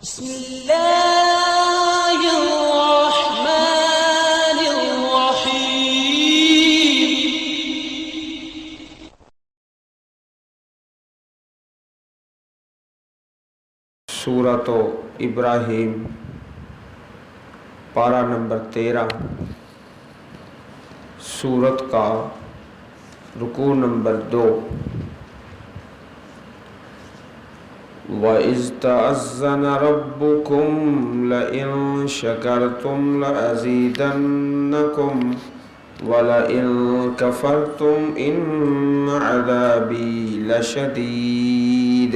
بسم الله الرحمن الرحيم سورۃ ابراہیم پارہ نمبر 13 سورت کا رکوع نمبر 2 وَإِذْ تَأَذَّنَ رَبُّكُمْ لَئِن شَكَرْتُمْ لَأَزِيدَنَّكُمْ وَلَئِن كَفَرْتُمْ إِنَّ عَذَابِي لَشَدِيدٌ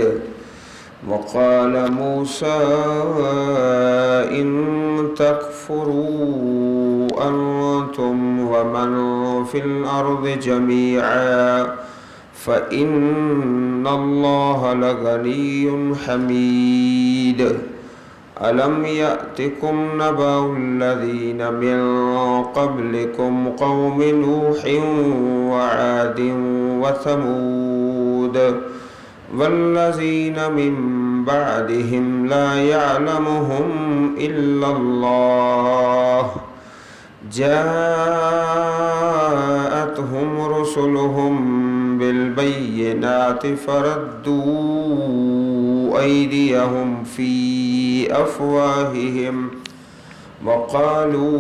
وَقَالَ مُوسَى إِن تَكْفُرُوا أَنْتُمْ وَمَنْ فِي الْأَرْضِ جَمِيعًا فَإِنَّ اللَّهَ لَغَنِيٌّ حَمِيدٌ أَلَمْ يَأْتِكُمْ نَبَأُ الَّذِينَ مِنْ قَبْلِكُمْ قَوْمِ نُوحٍ وَعَادٍ وَثَمُودَ وَالَّذِينَ مِنْ بَعْدِهِمْ لَا يَعْلَمُهُمْ إِلَّا اللَّهُ جَاءَتْهُمْ رُسُلُهُمْ بِالْبَيِّنَاتِ فَرَدُّوا أَيْدِيَهُمْ فِي أَفْوَاهِهِمْ وَقَالُوا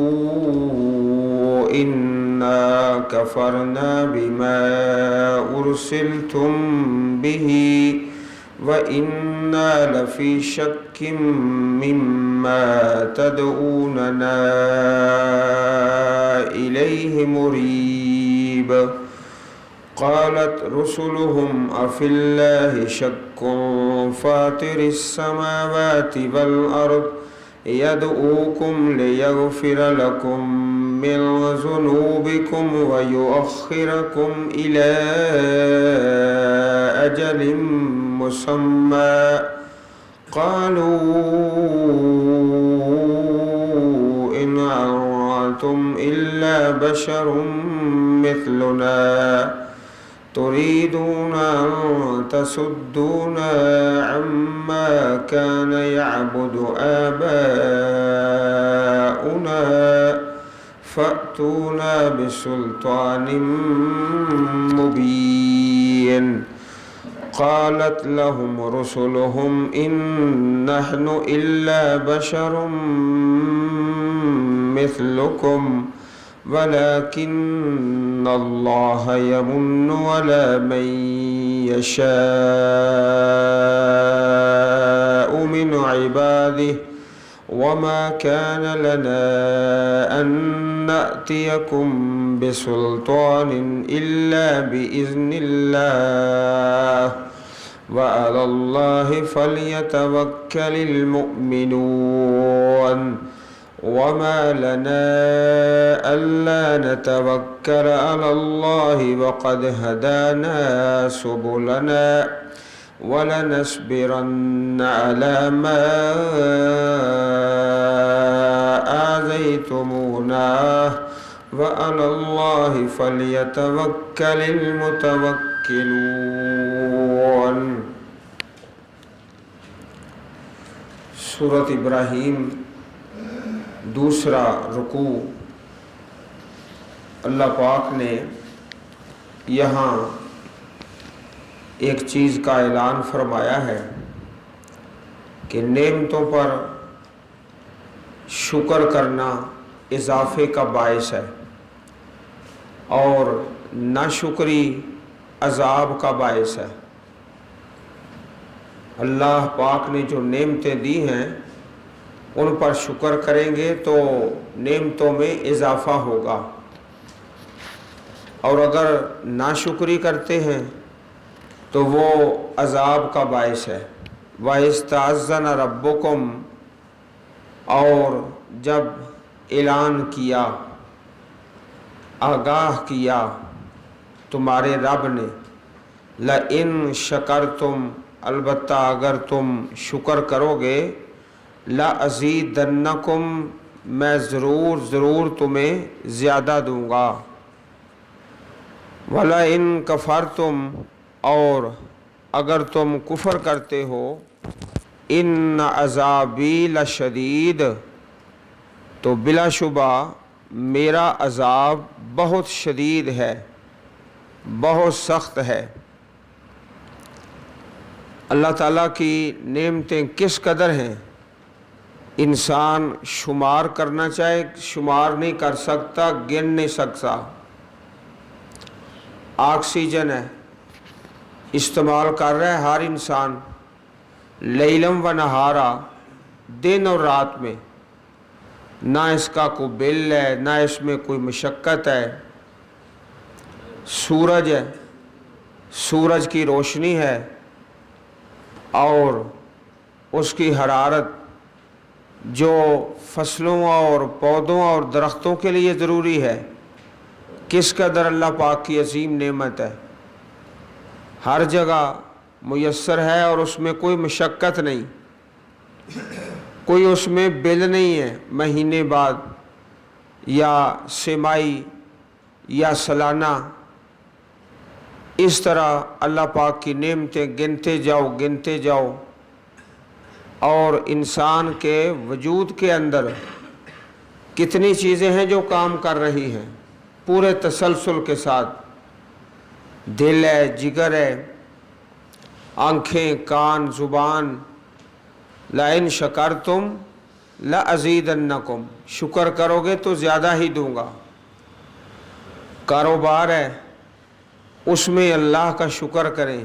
إِنَّا كَفَرْنَا بِمَا أُرْسِلْتُمْ بِهِ وَإِنَّا لَفِي شَكٍّ مِّمَّا تَدْعُونَنَا إِلَيْهِ مُرِيبٍ قالت رسلهم أفي الله شك فاطر السماوات والأرض يدعوكم ليغفر لكم من ذنوبكم ويؤخركم إلى أجل مسمى قالوا إن أنتم إلا بشر مثلنا تريدون أن تصدونا عما كان يعبد آباؤنا فأتونا بسلطان مبين قالت لهم رسلهم إن نحن إلا بشر مثلكم ولكن الله يمن على من يشاء من عباده وما كان لنا أن نأتيكم بسلطان إلا بإذن الله وعلى الله فليتوكل المؤمنون وما لنا ألا نتوكل على الله وقد هدانا سبلنا ولنصبرن على ما آذيتمونا وعلى الله فليتوكل المتوكلون سورۃ ابراہیم دوسرا رکوع اللہ پاک نے یہاں ایک چیز کا اعلان فرمایا ہے کہ نعمتوں پر شکر کرنا اضافے کا باعث ہے اور ناشکری عذاب کا باعث ہے۔ اللہ پاک نے جو نعمتیں دی ہیں ان پر شکر کریں گے تو نعمتوں میں اضافہ ہوگا، اور اگر ناشکری کرتے ہیں تو وہ عذاب کا باعث ہے۔ وَإِذْ تَأَذَّنَ رَبُّكُمْ، اور جب اعلان کیا، آگاہ کیا تمہارے رب نے، لَإِن شَكَرْتُمْ، البتہ اگر تم شکر کرو گے، لَأَزِيدَنَّكُمْ، میں ضرور تمہیں زیادہ دوں گا، وَلَئِن كَفَرْتُمْ، اور اگر تم کفر کرتے ہو ان عذابی لشدید، تو بلا شبہ میرا عذاب بہت شدید ہے، بہت سخت ہے۔ اللہ تعالیٰ کی نعمتیں کس قدر ہیں، انسان شمار کرنا چاہے شمار نہیں کر سکتا، گن نہیں سکتا۔ آکسیجن ہے، استعمال کر رہا ہے ہر انسان، لیلم و نہارا، دن اور رات میں، نہ اس کا کوئی بل ہے نہ اس میں کوئی مشقت ہے۔ سورج ہے، سورج کی روشنی ہے اور اس کی حرارت جو فصلوں اور پودوں اور درختوں کے لیے ضروری ہے، کس قدر اللہ پاک کی عظیم نعمت ہے۔ ہر جگہ میسر ہے اور اس میں کوئی مشقت نہیں، کوئی اس میں بل نہیں ہے مہینے بعد یا سمائی یا سالانہ۔ اس طرح اللہ پاک کی نعمتیں گنتے جاؤ اور انسان کے وجود کے اندر کتنی چیزیں ہیں جو کام کر رہی ہیں پورے تسلسل کے ساتھ۔ دل ہے، جگر ہے، آنکھیں، کان، زبان۔ لَإِن شَكَرْتُمْ لَأَزِيدَنَّكُمْ، شکر کرو گے تو زیادہ ہی دوں گا۔ کاروبار ہے، اس میں اللہ کا شکر کریں،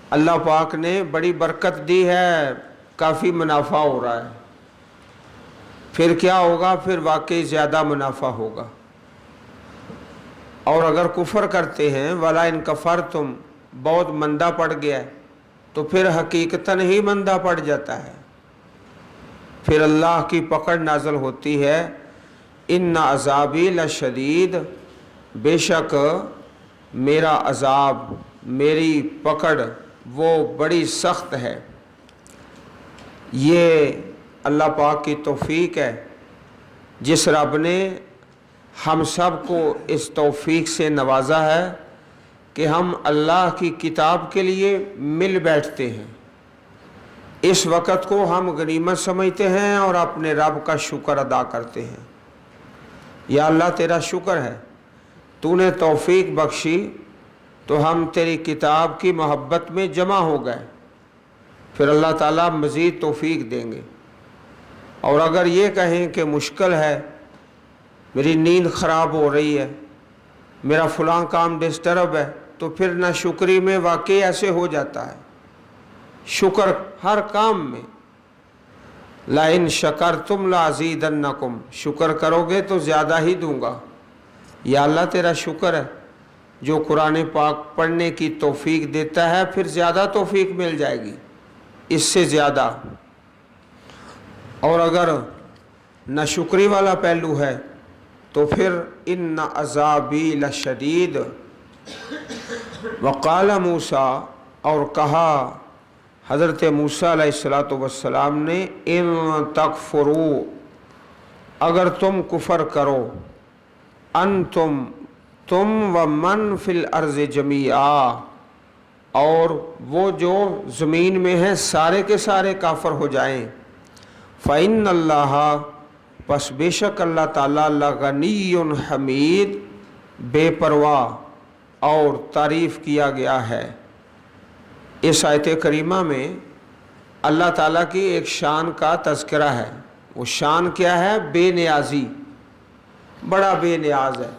اللہ پاک نے بڑی برکت دی ہے، کافی منافع ہو رہا ہے۔ پھر کیا ہوگا؟ پھر واقعی زیادہ منافع ہوگا۔ اور اگر کفر کرتے ہیں وَلَئِن كَفَرْتُمْ، بہت مندہ پڑ گیا ہے، تو پھر حقیقتاً ہی مندہ پڑ جاتا ہے، پھر اللہ کی پکڑ نازل ہوتی ہے۔ ان عذابی لشدید، بے شک میرا عذاب، میری پکڑ وہ بڑی سخت ہے۔ یہ اللہ پاک کی توفیق ہے، جس رب نے ہم سب کو اس توفیق سے نوازا ہے کہ ہم اللہ کی کتاب کے لیے مل بیٹھتے ہیں۔ اس وقت کو ہم غنیمت سمجھتے ہیں اور اپنے رب کا شکر ادا کرتے ہیں۔ یا اللہ تیرا شکر ہے، تو نے توفیق بخشی تو ہم تیری کتاب کی محبت میں جمع ہو گئے، پھر اللہ تعالیٰ مزید توفیق دیں گے۔ اور اگر یہ کہیں کہ مشکل ہے، میری نیند خراب ہو رہی ہے، میرا فلاں کام ڈسٹرب ہے، تو پھر نہ شکری میں واقعی ایسے ہو جاتا ہے۔ شکر ہر کام میں، لَإِن شَكَرْتُمْ لَأَزِيدَنَّكُمْ، شکر کرو گے تو زیادہ ہی دوں گا۔ یا اللہ تیرا شکر ہے جو قرآن پاک پڑھنے کی توفیق دیتا ہے، پھر زیادہ توفیق مل جائے گی، اس سے زیادہ۔ اور اگر ناشکری والا پہلو ہے تو پھر ان عذابی لشدید۔ وقال موسیٰ، اور کہا حضرت موسیٰ علیہ السلام نے، ان تکفروا، اگر تم کفر کرو، انتم، تم، ومن فی الارض جمیعا، اور وہ جو زمین میں ہیں سارے کے سارے کافر ہو جائیں، فإن اللہ، پس بے شک اللہ تعالیٰ، لغنی حمید، بے پرواہ اور تعریف کیا گیا ہے۔ اس آیت کریمہ میں اللہ تعالیٰ کی ایک شان کا تذکرہ ہے۔ وہ شان کیا ہے؟ بے نیازی، بڑا بے نیاز ہے۔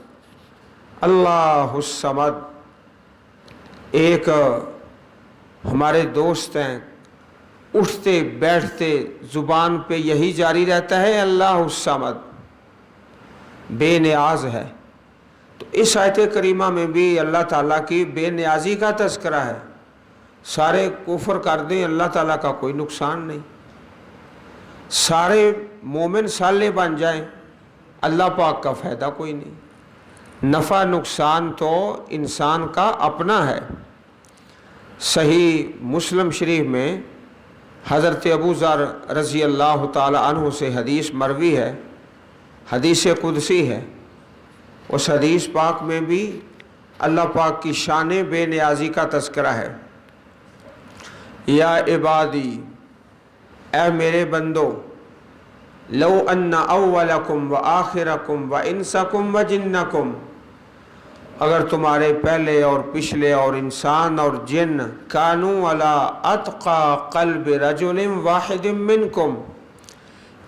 اللہ الصمد، ایک ہمارے دوست ہیں، اٹھتے بیٹھتے زبان پہ یہی جاری رہتا ہے، اللہ الصمد، بے نیاز ہے۔ تو اس آیت کریمہ میں بھی اللہ تعالیٰ کی بے نیازی کا تذکرہ ہے۔ سارے کفر کر دیں، اللہ تعالیٰ کا کوئی نقصان نہیں۔ سارے مومن صالح بن جائیں، اللہ پاک کا فائدہ کوئی نہیں۔ نفع نقصان تو انسان کا اپنا ہے۔ صحیح مسلم شریف میں حضرت ابو ذر رضی اللہ تعالی عنہ سے حدیث مروی ہے، حدیث قدسی ہے۔ اس حدیث پاک میں بھی اللہ پاک کی شان بے نیازی کا تذکرہ ہے۔ یا عبادی، اے میرے بندو لو ان اولکم و آخرکم و انسکم و جنکم، اگر تمہارے پہلے اور پچھلے اور انسان اور جن کانوا علی اتقی قلب رجل واحد منکم،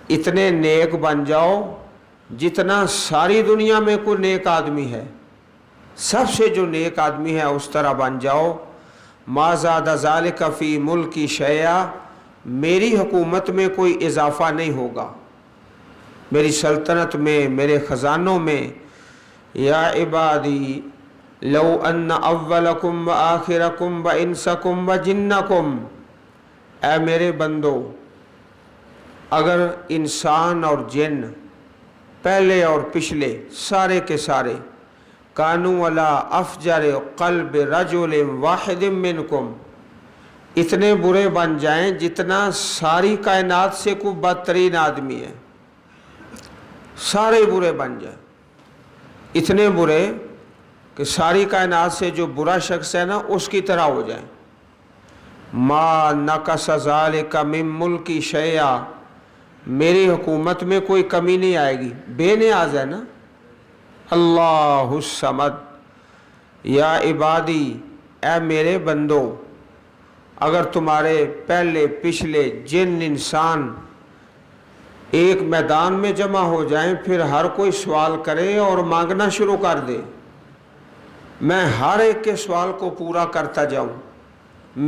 اتنے نیک بن جاؤ جتنا ساری دنیا میں کوئی نیک آدمی ہے، سب سے جو نیک آدمی ہے اس طرح بن جاؤ، ما زاد ذالک فی ملکی شیئا، میری حکومت میں کوئی اضافہ نہیں ہوگا، میری سلطنت میں، میرے خزانوں میں۔ یا عبادی لو ان اولکم و آخرکم و انسکم و جنکم، اے میرے بندو اگر انسان اور جن پہلے اور پچھلے سارے کے سارے کانوا علی افجر قلب رجل واحد منکم، اتنے برے بن جائیں جتنا ساری کائنات سے کوئی بدترین آدمی ہے، سارے برے بن جائیں، اتنے برے کہ ساری کائنات سے جو برا شخص ہے نا اس کی طرح ہو جائیں، ما نقص ذالک من ملکی شیئا، میری حکومت میں کوئی کمی نہیں آئے گی، بے نیاز ہے نا۔ اللہ الصمد، یا عبادی اے میرے بندو، اگر تمہارے پہلے پچھلے جن انسان ایک میدان میں جمع ہو جائیں، پھر ہر کوئی سوال کرے اور مانگنا شروع کر دے، میں ہر ایک کے سوال کو پورا کرتا جاؤں،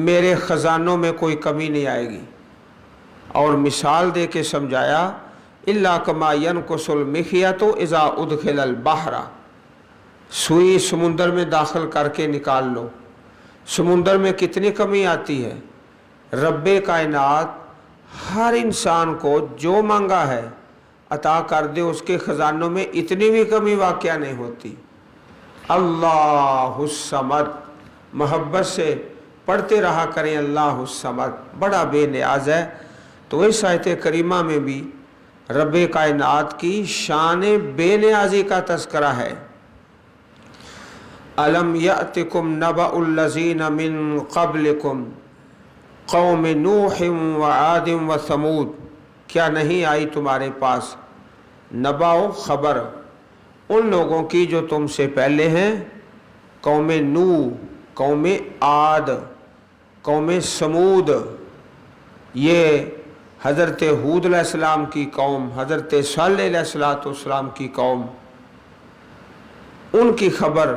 میرے خزانوں میں کوئی کمی نہیں آئے گی۔ اور مثال دے کے سمجھایا الا کما ینقص المخیط اذا ادخل البحر، سوئی سمندر میں داخل کر کے نکال لو، سمندر میں کتنی کمی آتی ہے، رب کائنات ہر انسان کو جو مانگا ہے عطا کر دے، اس کے خزانوں میں اتنی بھی کمی واقعہ نہیں ہوتی۔ اللہ الصمد، محبت سے پڑھتے رہا کریں اللہ الصمد، بڑا بے نیاز ہے۔ تو اس آیت کریمہ میں بھی رب کائنات کی شان بے نیازی کا تذکرہ ہے۔ الم یأتکم نبأ الذین من قبلکم قوم نوح وعاد وثمود، کیا نہیں آئی تمہارے پاس نبأ و خبر ان لوگوں کی جو تم سے پہلے ہیں، قوم نوح، قوم عاد، قوم سمود، یہ حضرت ہود علیہ السلام کی قوم، حضرت صالح علیہ السلام کی قوم، ان کی خبر،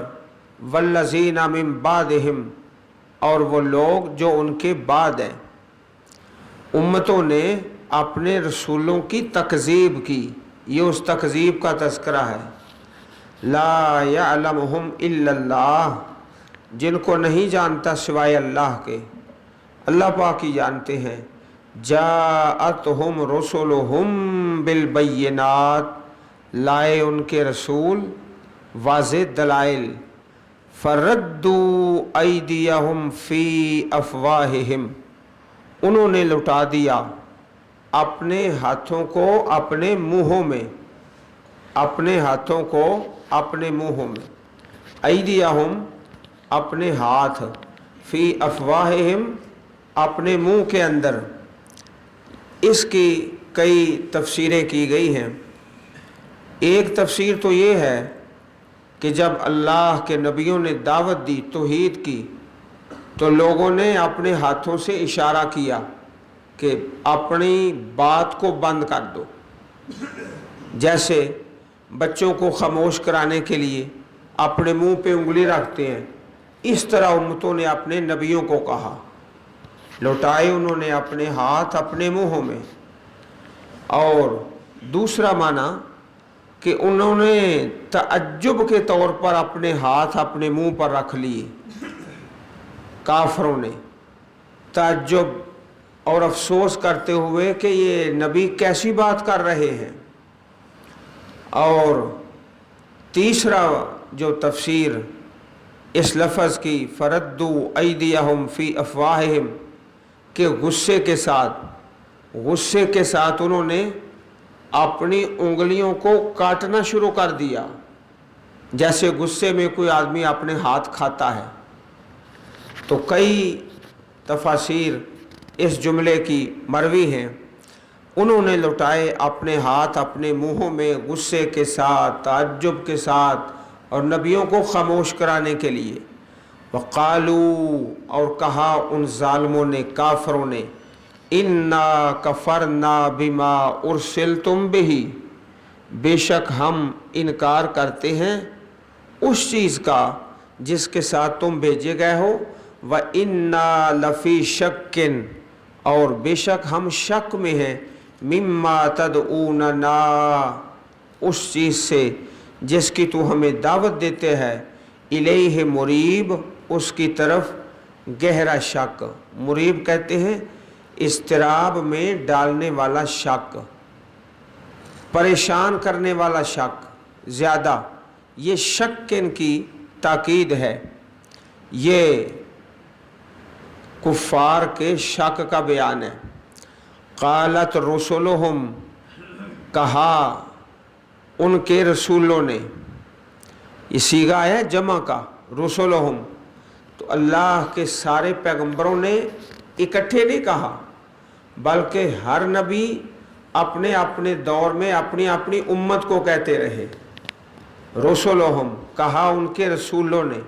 والذین من بعدہم، اور وہ لوگ جو ان کے بعد ہیں، امتوں نے اپنے رسولوں کی تکذیب کی، یہ اس تکذیب کا تذکرہ ہے۔ لا یعلمہم الا اللہ، جن کو نہیں جانتا سوائے اللہ کے، اللہ پاک ہی جانتے ہیں۔ جاءتہم رسلہم بالبینات، لائے ان کے رسول واضح دلائل، فردوا ایدیہم فی افواہہم، انہوں نے لٹا دیا اپنے ہاتھوں کو اپنے منہوں میں، اپنے ہاتھوں کو اپنے منہوں میں، ایدیہم اپنے ہاتھ، فی افواہہم اپنے منہ کے اندر۔ اس کی کئی تفسیریں کی گئی ہیں۔ ایک تفسیر تو یہ ہے کہ جب اللہ کے نبیوں نے دعوت دی، توحید کی، تو لوگوں نے اپنے ہاتھوں سے اشارہ کیا کہ اپنی بات کو بند کر دو، جیسے بچوں کو خاموش کرانے کے لیے اپنے منہ پہ انگلی رکھتے ہیں، اس طرح امتوں نے اپنے نبیوں کو کہا، لوٹائے انہوں نے اپنے ہاتھ اپنے منہوں میں۔ اور دوسرا معنی کہ انہوں نے تعجب کے طور پر اپنے ہاتھ اپنے منہ پر رکھ لیے، کافروں نے تعجب اور افسوس کرتے ہوئے کہ یہ نبی کیسی بات کر رہے ہیں۔ اور تیسرا جو تفسیر اس لفظ کی فردوا ایدیہم فی افواہہم، کہ غصے کے ساتھ انہوں نے اپنی انگلیوں کو کاٹنا شروع کر دیا، جیسے غصے میں کوئی آدمی اپنے ہاتھ کھاتا ہے۔ تو کئی تفاسیر اس جملے کی مروی ہیں انہوں نے لٹائے اپنے ہاتھ اپنے منہوں میں غصے کے ساتھ تعجب کے ساتھ اور نبیوں کو خاموش کرانے کے لیے۔ وقالو، اور کہا ان ظالموں نے کافروں نے، انا کفرنا بما ارسلتم بہ، بے شک ہم انکار کرتے ہیں اس چیز کا جس کے ساتھ تم بھیجے گئے ہو، وَإِنَّا لَفِي شَكٍ، اور بے شک ہم شک میں ہیں، مما تدعوننا، اس چیز سے جس کی تو ہمیں دعوت دیتے ہے، الیہ مریب، اس کی طرف گہرا شک۔ مریب کہتے ہیں اضطراب میں ڈالنے والا شک، پریشان کرنے والا شک زیادہ، یہ شکن کی تاکید ہے، یہ کفار کے شک کا بیان ہے۔ قالت رسلہم، کہا ان کے رسولوں نے، یہ صیغہ ہے جمع کا، رسلہم، تو اللہ کے سارے پیغمبروں نے اکٹھے نہیں کہا، بلکہ ہر نبی اپنے اپنے دور میں اپنی اپنی امت کو کہتے رہے۔ رسلہم، کہا ان کے رسولوں نے،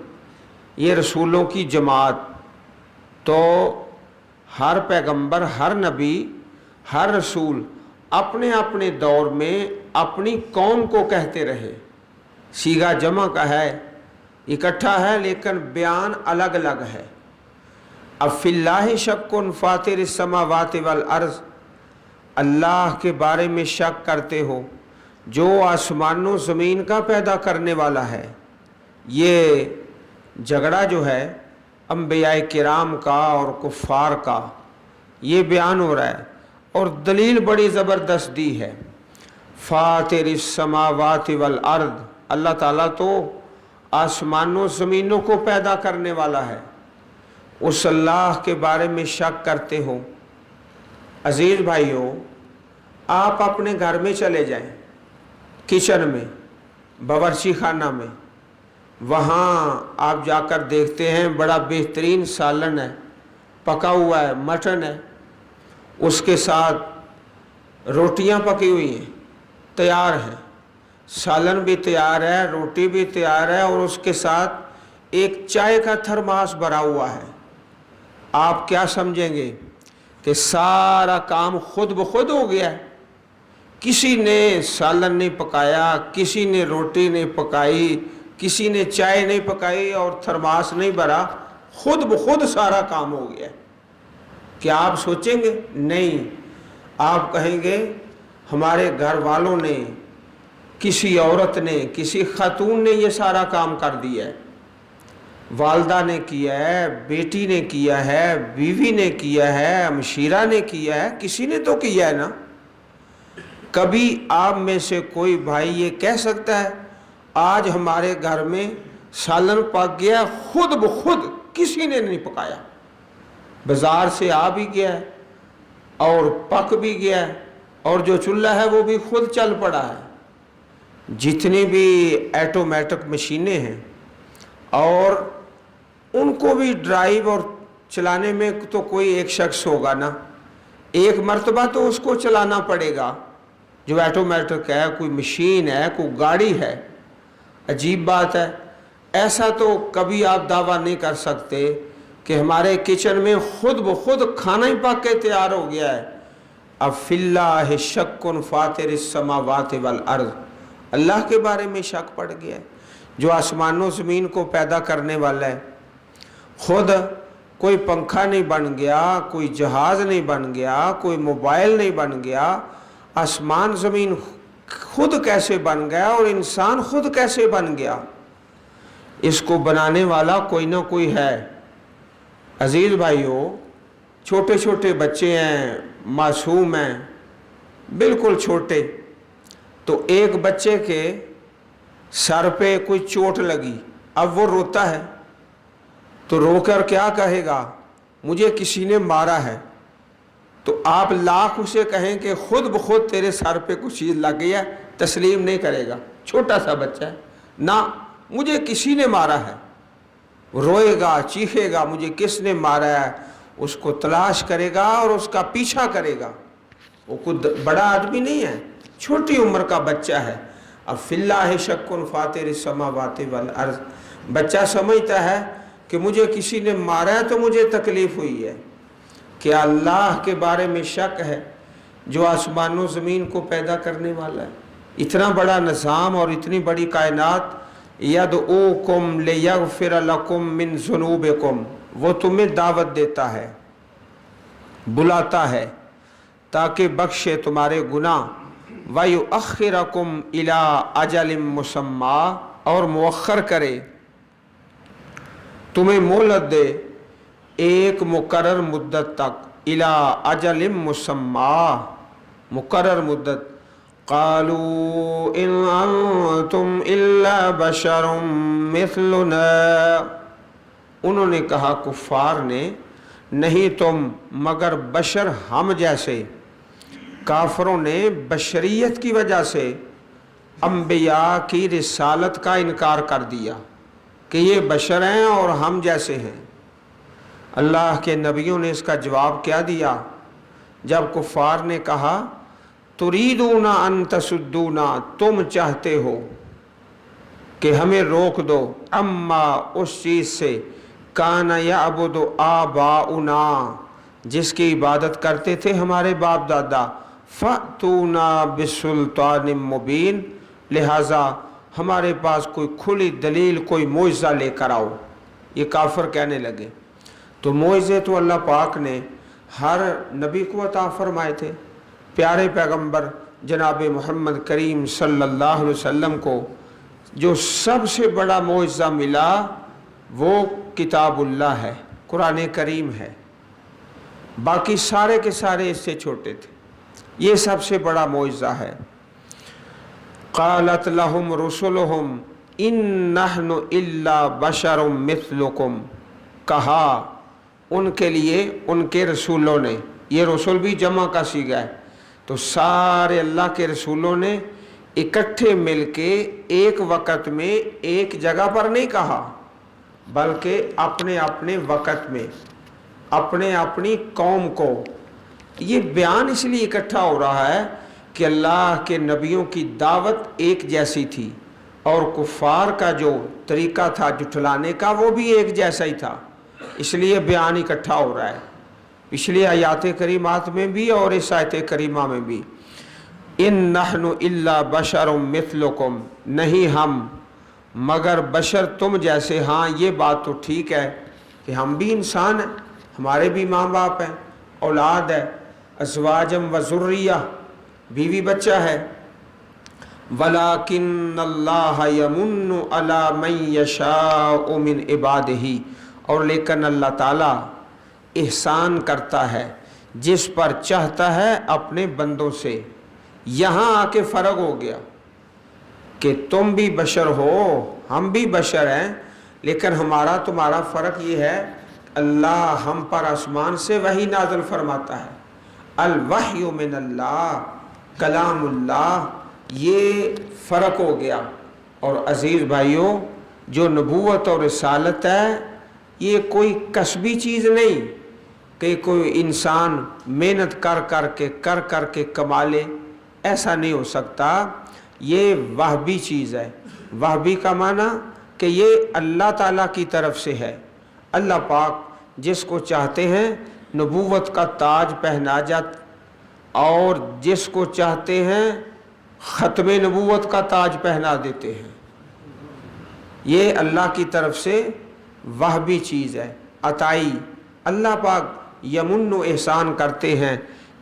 یہ رسولوں کی جماعت، تو ہر پیغمبر ہر نبی ہر رسول اپنے اپنے دور میں اپنی قوم کو کہتے رہے۔ صیغہ جمع کا ہے، اکٹھا ہے لیکن بیان الگ الگ ہے۔ اب فی اللہ شک فاطر السماوات والارض، اللہ کے بارے میں شک کرتے ہو جو آسمان و زمین کا پیدا کرنے والا ہے۔ یہ جھگڑا جو ہے انبیاء کرام کا اور کفار کا، یہ بیان ہو رہا ہے، اور دلیل بڑی زبردست دی ہے۔ فاطر السماوات والارض، اللہ تعالیٰ تو آسمانوں زمینوں کو پیدا کرنے والا ہے، اس اللہ کے بارے میں شک کرتے ہو۔ عزیز بھائیو، آپ اپنے گھر میں چلے جائیں، کچن میں، باورچی خانہ میں، وہاں آپ جا کر دیکھتے ہیں بڑا بہترین سالن ہے، پکا ہوا ہے، مٹن ہے، اس کے ساتھ روٹیاں پکی ہوئی ہیں، تیار ہیں، سالن بھی تیار ہے، روٹی بھی تیار ہے، اور اس کے ساتھ ایک چائے کا تھرماس بھرا ہوا ہے۔ آپ کیا سمجھیں گے کہ سارا کام خود بخود ہو گیا ہے؟ کسی نے سالن نہیں پکایا، کسی نے روٹی نہیں پکائی، کسی نے چائے نہیں پکائی اور تھرماس نہیں بھرا، خود بخود سارا کام ہو گیا ہے۔ کیا آپ سوچیں گے؟ نہیں، آپ کہیں گے ہمارے گھر والوں نے، کسی عورت نے، کسی خاتون نے یہ سارا کام کر دیا ہے، والدہ نے کیا ہے، بیٹی نے کیا ہے، بیوی نے کیا ہے، ہمشیرہ نے کیا ہے، کسی نے تو کیا ہے نا۔ کبھی آپ میں سے کوئی بھائی یہ کہہ سکتا ہے آج ہمارے گھر میں سالن پک گیا خود بخود، کسی نے نہیں پکایا، بازار سے آ بھی گیا ہے اور پک بھی گیا ہے، اور جو چولہا ہے وہ بھی خود چل پڑا ہے۔ جتنی بھی ایٹومیٹک مشینیں ہیں، اور ان کو بھی ڈرائیو اور چلانے میں تو کوئی ایک شخص ہوگا نا، ایک مرتبہ تو اس کو چلانا پڑے گا، جو ایٹومیٹک ہے، کوئی مشین ہے، کوئی گاڑی ہے۔ عجیب بات ہے، ایسا تو کبھی آپ دعویٰ نہیں کر سکتے کہ ہمارے کچن میں خود بخود کھانا ہی پک کے تیار ہو گیا ہے۔ اب فی اللہ شک فاطر السماوات والارض، اللہ کے بارے میں شک پڑ گیا ہے جو آسمان و زمین کو پیدا کرنے والا ہے۔ خود کوئی پنکھا نہیں بن گیا، کوئی جہاز نہیں بن گیا، کوئی موبائل نہیں بن گیا، آسمان زمین خود کیسے بن گیا اور انسان خود کیسے بن گیا؟ اس کو بنانے والا کوئی نہ کوئی ہے۔ عزیز بھائیو، چھوٹے چھوٹے بچے ہیں، معصوم ہیں، بالکل چھوٹے، تو ایک بچے کے سر پہ کوئی چوٹ لگی، اب وہ روتا ہے، تو رو کر کیا کہے گا؟ مجھے کسی نے مارا ہے۔ تو آپ لاکھ اسے کہیں کہ خود بخود تیرے سر پہ کچھ چیز لگ گئی ہے، تسلیم نہیں کرے گا، چھوٹا سا بچہ ہے، نہ مجھے کسی نے مارا ہے، روئے گا، چیخے گا مجھے کس نے مارا ہے، اس کو تلاش کرے گا اور اس کا پیچھا کرے گا، وہ کوئی بڑا آدمی نہیں ہے، چھوٹی عمر کا بچہ ہے. اب فی اللہ شک فاطر السماوات والارض، بچہ سمجھتا ہے کہ مجھے کسی نے مارا ہے تو مجھے تکلیف ہوئی ہے. کیا اللہ کے بارے میں شک ہے جو آسمان و زمین کو پیدا کرنے والا ہے؟ اتنا بڑا نظام اور اتنی بڑی کائنات. یدعوکم لیغفر لکم من ذنوبکم، وہ تمہیں دعوت دیتا ہے، بلاتا ہے تاکہ بخشے تمہارے گناہ. وَيُؤَخِّرَكُمْ إِلَىٰ أَجَلٍ مُّسَمًّى، اور مؤخر کرے، تمہیں مہلت دے ایک مقرر مدت تک. إِلَىٰ أَجَلٍ مُّسَمًّى، مقرر مدت. قَالُوا إِنْ أَنْتُمْ إِلَّا بَشَرٌ مِثْلُنَا، انہوں نے کہا کفار نے، نہیں تم مگر بشر ہم جیسے. کافروں نے بشریت کی وجہ سے انبیاء کی رسالت کا انکار کر دیا کہ یہ بشر ہیں اور ہم جیسے ہیں. اللہ کے نبیوں نے اس کا جواب کیا دیا جب کفار نے کہا تریدون ان تصدونا، تم چاہتے ہو کہ ہمیں روک دو، اما اس چیز سے کان یعبد آباؤنا، جس کی عبادت کرتے تھے ہمارے باپ دادا. فَأْتُونَا بِسُلْطَانٍ مُبِينٍ، لہٰذا ہمارے پاس کوئی کھلی دلیل، کوئی معجزہ لے کر آؤ. یہ کافر کہنے لگے. تو معجزے تو اللہ پاک نے ہر نبی کو عطا فرمائے تھے. پیارے پیغمبر جناب محمد کریم صلی اللہ علیہ وسلم کو جو سب سے بڑا معجزہ ملا وہ کتاب اللہ ہے، قرآن کریم ہے. باقی سارے کے سارے اس سے چھوٹے تھے، یہ سب سے بڑا معجزہ ہے. قالت لهم رسلهم ان نحن الا بشر مثلکم، کہا ان کے لیے ان کے رسولوں نے، یہ رسول بھی جمع کا صیغہ ہے، تو سارے اللہ کے رسولوں نے اکٹھے مل کے ایک وقت میں ایک جگہ پر نہیں کہا، بلکہ اپنے اپنے وقت میں اپنے اپنی قوم کو. یہ بیان اس لیے اکٹھا ہو رہا ہے کہ اللہ کے نبیوں کی دعوت ایک جیسی تھی اور کفار کا جو طریقہ تھا جھٹلانے کا وہ بھی ایک جیسا ہی تھا، اس لیے بیان اکٹھا ہو رہا ہے. پچھلی آیات کریمات میں بھی اور اس آیت کریمہ میں بھی. ان نحن الا بشر مثلکم، نہیں ہم مگر بشر تم جیسے. ہاں یہ بات تو ٹھیک ہے کہ ہم بھی انسان ہیں، ہمارے بھی ماں باپ ہیں، اولاد ہے، ازواجم و ذریہ، بیوی بچہ ہے. ولیکن اللہ یمن علی من یشاء من عبادہ، اور لیکن اللہ تعالیٰ احسان کرتا ہے جس پر چاہتا ہے اپنے بندوں سے. یہاں آ کے فرق ہو گیا کہ تم بھی بشر ہو، ہم بھی بشر ہیں، لیکن ہمارا تمہارا فرق یہ ہے اللہ ہم پر آسمان سے وحی نازل فرماتا ہے. الوحی من اللہ، کلام اللہ، یہ فرق ہو گیا. اور عزیز بھائیوں، جو نبوت اور رسالت ہے یہ کوئی کسبی چیز نہیں کہ کوئی انسان محنت کر کے کما لے، ایسا نہیں ہو سکتا. یہ وہبی چیز ہے. وہبی کا معنی کہ یہ اللہ تعالیٰ کی طرف سے ہے. اللہ پاک جس کو چاہتے ہیں نبوت کا تاج پہنا جاتا، اور جس کو چاہتے ہیں ختم نبوت کا تاج پہنا دیتے ہیں. یہ اللہ کی طرف سے وہبی چیز ہے، عطائی. اللہ پاک یمن و احسان کرتے ہیں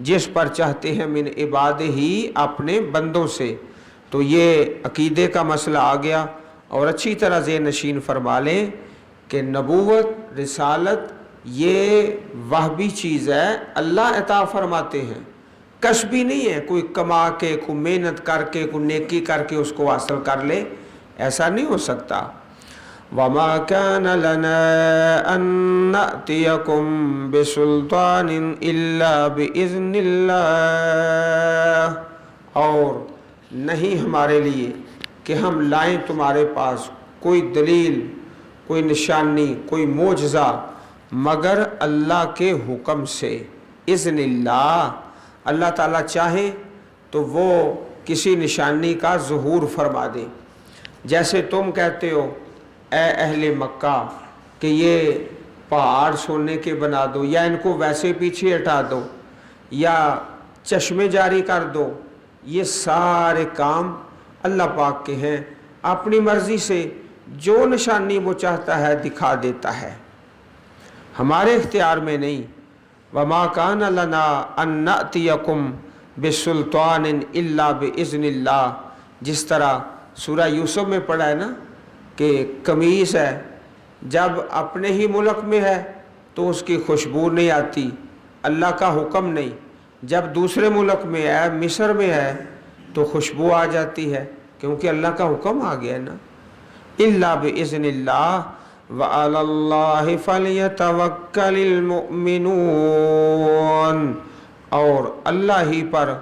جس پر چاہتے ہیں من عبادہ ہی، اپنے بندوں سے. تو یہ عقیدے کا مسئلہ آ گیا. اور اچھی طرح ذہن نشین فرما لیں کہ نبوت رسالت یہ وہبی چیز ہے، اللہ عطا فرماتے ہیں، کسبی نہیں ہے. کوئی کما کے، کوئی محنت کر کے، کوئی نیکی کر کے اس کو حاصل کر لے، ایسا نہیں ہو سکتا. وَمَا كَانَ لَنَا أَن نَأْتِيَكُمْ بِسُلْطَانٍ إِلَّا بِإِذْنِ اللَّهِ، اور نہیں ہمارے لیے کہ ہم لائیں تمہارے پاس کوئی دلیل، کوئی نشانی، کوئی معجزہ، مگر اللہ کے حکم سے. اذن اللہ، اللہ تعالیٰ چاہے تو وہ کسی نشانی کا ظہور فرما دے. جیسے تم کہتے ہو اے اہل مکہ کہ یہ پہاڑ سونے کے بنا دو، یا ان کو ویسے پیچھے ہٹا دو، یا چشمے جاری کر دو، یہ سارے کام اللہ پاک کے ہیں. اپنی مرضی سے جو نشانی وہ چاہتا ہے دکھا دیتا ہے، ہمارے اختیار میں نہیں. وما کان لنا ان نأتیکم بسلطان الا باذن اللہ. جس طرح سورہ یوسف میں پڑھا ہے نا کہ قمیص ہے جب اپنے ہی ملک میں ہے تو اس کی خوشبو نہیں آتی، اللہ کا حکم نہیں. جب دوسرے ملک میں ہے، مصر میں ہے، تو خوشبو آ جاتی ہے کیونکہ اللہ کا حکم آ گیا ہے نا. الا باذن اللہ وعلی اللہ فلیتوکل المؤمنون. اور اللہ ہی پر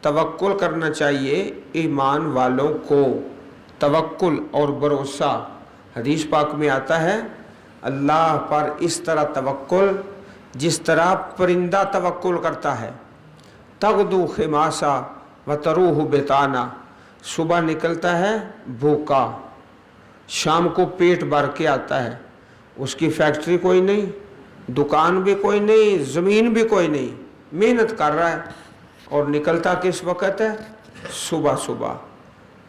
توکل کرنا چاہیے ایمان والوں کو. توکل اور بھروسہ حدیث پاک میں آتا ہے اللہ پر اس طرح توکل جس طرح پرندہ توکل کرتا ہے. تغدو خماسا وتروح بطانا. صبح نکلتا ہے بھوکا، شام کو پیٹ بھر کے آتا ہے. اس کی فیکٹری کوئی نہیں، دکان بھی کوئی نہیں، زمین بھی کوئی نہیں، محنت کر رہا ہے. اور نکلتا کس وقت ہے؟ صبح صبح.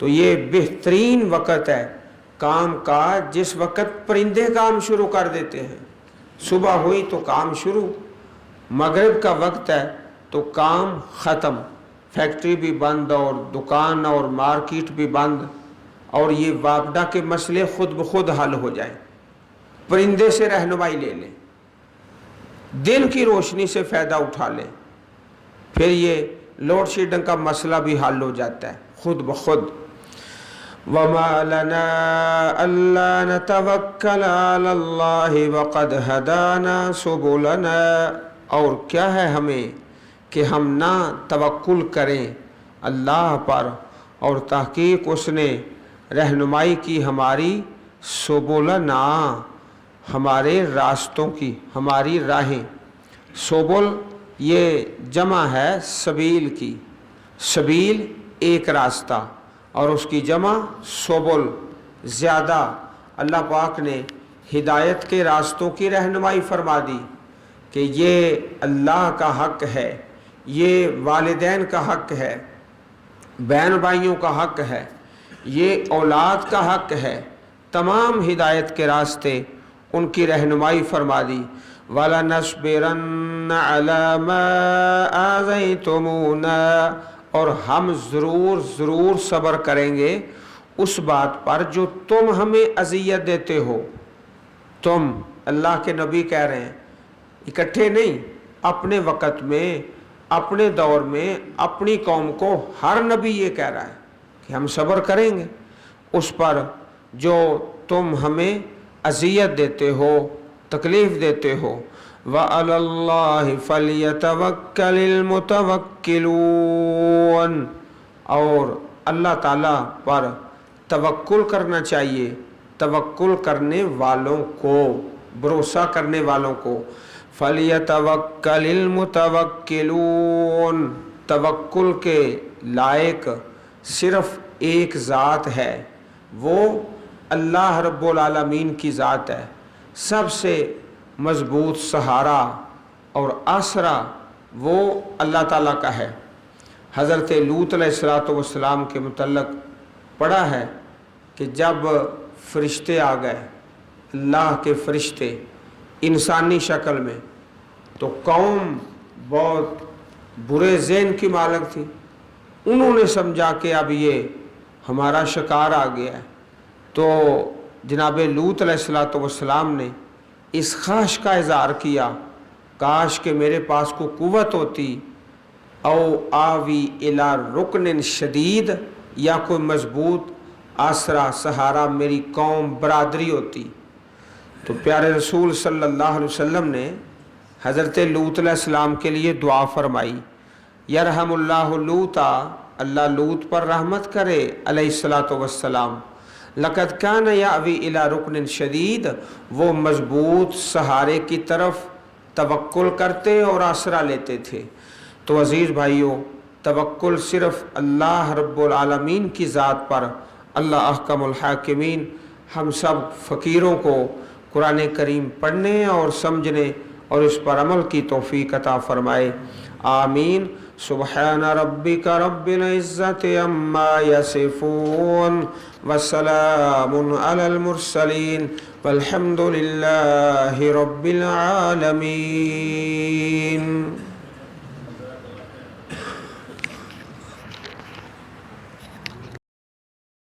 تو یہ بہترین وقت ہے کام کا جس وقت پرندے کام شروع کر دیتے ہیں. صبح ہوئی تو کام شروع، مغرب کا وقت ہے تو کام ختم، فیکٹری بھی بند اور دکان اور مارکیٹ بھی بند، اور یہ واپڈا کے مسئلے خود بخود حل ہو جائیں. پرندے سے رہنمائی لے لیں، دن کی روشنی سے فائدہ اٹھا لیں، پھر یہ لوڈ شیڈنگ کا مسئلہ بھی حل ہو جاتا ہے خود بخود. وَمَا لَنَا أَلَّا نَتَوَكَّلَ عَلَى اللَّهِ وَقَدْ هَدَانَا سُبُلَنَا. اور کیا ہے ہمیں کہ ہم نہ توکل کریں اللہ پر، اور تحقیق اس نے رہنمائی کی ہماری سبلنا، ہمارے راستوں کی، ہماری راہیں. سبل یہ جمع ہے سبیل کی، سبیل ایک راستہ اور اس کی جمع سبل زیادہ. اللہ پاک نے ہدایت کے راستوں کی رہنمائی فرما دی کہ یہ اللہ کا حق ہے، یہ والدین کا حق ہے، بہن بھائیوں کا حق ہے، یہ اولاد کا حق ہے. تمام ہدایت کے راستے ان کی رہنمائی فرما دی. وَلَنَصْبِرَنَّ عَلَى مَا آذَيْتُمُونَا. اور ہم ضرور صبر کریں گے اس بات پر جو تم ہمیں اذیت دیتے ہو. تم اللہ کے نبی کہہ رہے ہیں، اکٹھے نہیں، اپنے وقت میں، اپنے دور میں، اپنی قوم کو ہر نبی یہ کہہ رہا ہے کہ ہم صبر کریں گے اس پر جو تم ہمیں اذیت دیتے ہو، تکلیف دیتے ہو. وَعَلَى اللَّهِ فَلْيَتَوَكَّلِ الْمُتَوَكِّلُونَ. اور اللہ تعالیٰ پر توکل کرنا چاہیے توکل کرنے والوں کو، بھروسہ کرنے والوں کو. فَلْيَتَوَكَّلِ الْمُتَوَكِّلُونَ. توکل کے لائق صرف ایک ذات ہے، وہ اللہ رب العالمین کی ذات ہے. سب سے مضبوط سہارا اور آسرا وہ اللہ تعالیٰ کا ہے. حضرت لوط علیہ السلام کے متعلق پڑھا ہے کہ جب فرشتے آ گئے، اللہ کے فرشتے انسانی شکل میں، تو قوم بہت برے ذہن کی مالک تھی. انہوں نے سمجھا کہ اب یہ ہمارا شکار آ گیا ہے. تو جناب لوط علیہ السلام نے اس خواہش کا اظہار کیا، کاش کہ میرے پاس کو قوت ہوتی، او آوی الی رکن شدید، یا کوئی مضبوط آسرا سہارا میری قوم برادری ہوتی. تو پیارے رسول صلی اللہ علیہ وسلم نے حضرت لوط علیہ السلام کے لیے دعا فرمائی، یرحم اللہ لوطا، اللہ لوط پر رحمت کرے علیہ السلام. لقد کان یاوی الی رکن شدید، وہ مضبوط سہارے کی طرف توکل کرتے اور آسرا لیتے تھے. تو تو عزیز بھائیوں، توکل صرف اللہ رب العالمین کی ذات پر۔ اللہ احکم الحاکمین ہم سب فقیروں کو قرآن کریم پڑھنے اور سمجھنے اور اس پر عمل کی توفیق عطا فرمائے، آمین۔ سبحان ربک رب العزت عما یصفون وسلام علی المرسلین والحمد للہ رب العالمین۔